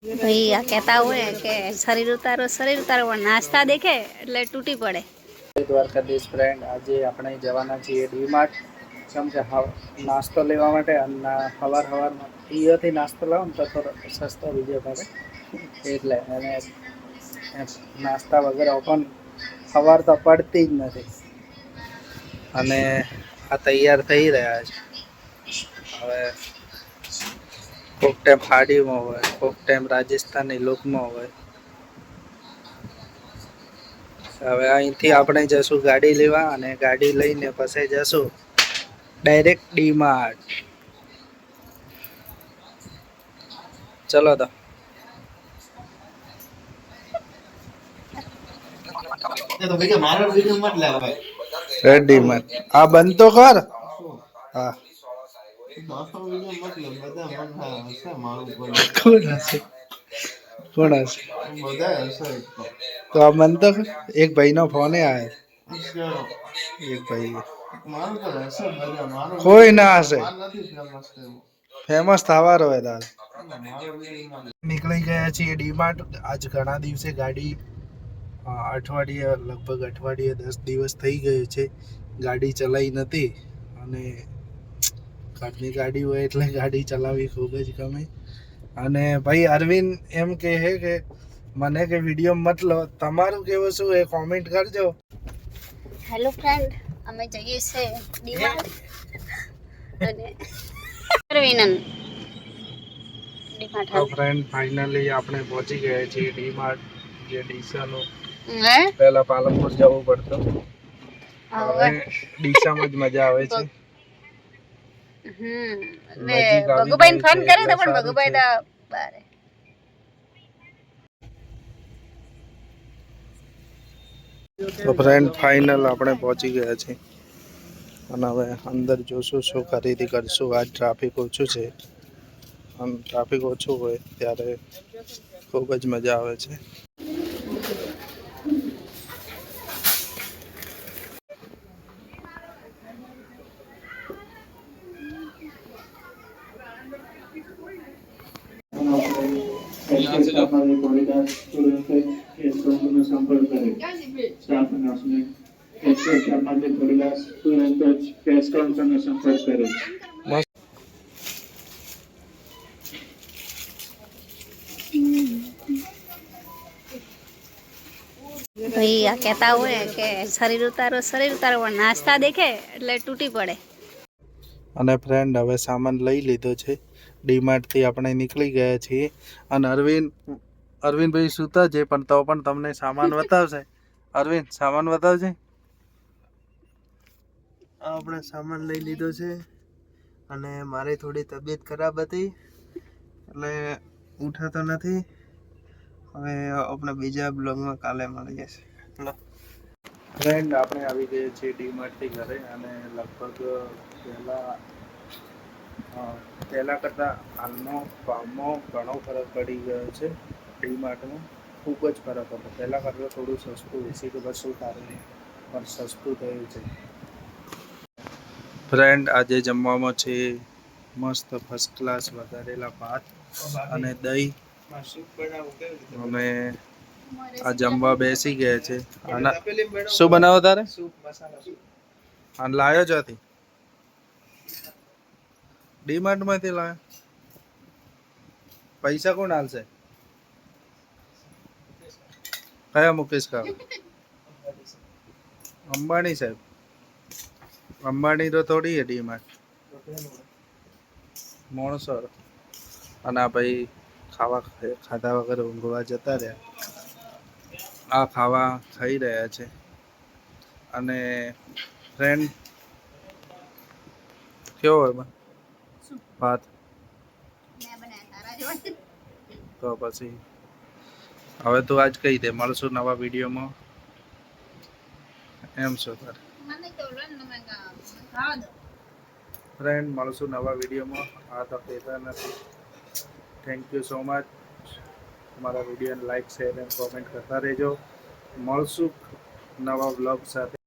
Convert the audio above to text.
ભાई આ કહેતા હોય કે શરીર ઉતારો પણ નાસ્તા દેખે એટલે તૂટી પડે. દ્વારકાધીશ ફ્રેન્ડ, આજે આપણે જવાના છીએ ડીમાર્ટ. કેમ કે નાસ્તો લેવા માટે અને સવારમાં અહીંયાથી નાસ્તો લાવો ને તો થોડો સસ્તો બીજો પડે એટલે અને નાસ્તા વગેરે પણ સવાર તો પડતી જ નથી. અને આ તૈયાર થઈ રહ્યા છે. હવે કોક ટાઈમ ખાડીમાં હોય, કોક ટાઈમ રાજસ્થાની લુકમાં હોય. હવે અહીંથી આપણે જશું ગાડી લેવા અને ગાડી લઈને પછી જશું ડાયરેક્ટ ડીમાર્ટ. ચલો તો. ડીમાર્ટ આ બંધ તો કર. હા કોણ હશે તો આ બંધ તો કર. એક ભાઈ નો ફોન આવ્યો. એક ભાઈ કોઈ ના હશે. ફેમસ થવાનો હોય તારે. નીકળી ગયા છીએ ડીમાર્ટ. આજ ઘણા દિવસે ગાડી અઠવાડિયે લગભગ 10 દિવસ થઈ ગયું છે ગાડી ચલાવી નથી. અને ઘરની ગાડી હોય એટલે ગાડી ચલાવવી ખૂબ જ ગમે. અને ભાઈ અરવિંદ એમ કહે કે મને કે વિડીયો મત લો. તમારું કેવું શું એ કોમેન્ટ કરજો. હેલો ફ્રેન્ડ, અમે જઈએ છીએ ડીમાર્ટ અને અરવિંદ તો ફ્રેન્ડ ફાઇનલી આપણે પહોંચી ગયા છીએ ડીમાર્ટ, જે ડીસાનું પહેલા પાલનપુર જવું પડતું. હવે ડીસામાં જ મજા આવે છે. ભગુભાઈ ફોન કર્યો તો પણ ભગુભાઈ તો બારે. તો ફ્રેન્ડ ફાઇનલ આપણે પહોંચી ગયા છીએ અને હવે અંદર જોશું શું ખરીદી કરશું. આજ ટ્રાફિક ઓછું છે અને ટ્રાફિક ઓછું હોય ત્યારે ખૂબ જ મજા આવે છે. સંપર્ક કરે સ્ટાફ નર્સને માટે થોડી તુરંત જ કેશ કાઉન્ટરનો સંપર્ક કરે. ભાઈ આ કહેતા હોય કે શરીર ઉતારો પણ નાસ્તા દેખે એટલે તૂટી પડે. અને ફ્રેન્ડ હવે સામાન લઈ લીધો છે. ડીમાર્ટથી આપણે નીકળી ગયા છીએ અને અરવિંદભાઈ સૂતા છે પણ તો પણ તમને સામાન બતાવશે. અરવિંદ સામાન બતાવજે. આપણે સામાન લઈ લીધો છે અને મારી થોડી તબિયત ખરાબ હતી એટલે ઉઠાતો નથી. હવે આપણે બીજા બ્લોગમાં કાલે મળીએ છીએ. ફ્રેન્ડ આપણે આવી ગયા છીએ ડીમાર્ટથી ઘરે અને લગભગ પહેલાં કરતાં હાલમાં ભાવમાં ઘણો ફરક પડી ગયો છે. ડીમાર્ટમાં ખૂબ જ ફરક હતો. પહેલાં કરતાં થોડું સસ્તું 80 કે 200 કારણે પણ સસ્તું થયું છે. ફ્રેન્ડ આજે જમવામાં છે મસ્ત ફર્સ્ટ ક્લાસ વઘારેલા ભાત અને દહીં. અમે આ જમવા બેસી ગયા છે. શું બનાવો તારે? અને લાવ્યો ચોથી ડીમાર્ટમાંથી લાવ્યો. પૈસા કોણ આલશે? કયા મુકેશ કાકા? અંબાણી સાહેબ. અંબાણી તો થોડી છે ડીમાર્ટ. માણસો અને આ ભાઈ ખાધા વગર ઊંઘવા જતા રહ્યા. આ ખાવા ખાઈ રહ્યા છે. અને ફ્રેન્ડ કેવો હોય ભાત? તો પછી હવે તું આજ કહી દે મળશું નવા વિડીયોમાં. એમ શું તારે? ફ્રેન્ડ મળશું નવા વિડીયોમાં. આ તો કહેતા નથી. Thank you so much. તમારા વિડીયોને લાઈક શેર અને કોમેન્ટ કરતા રહેજો. મળશું નવા બ્લોગ સાથે.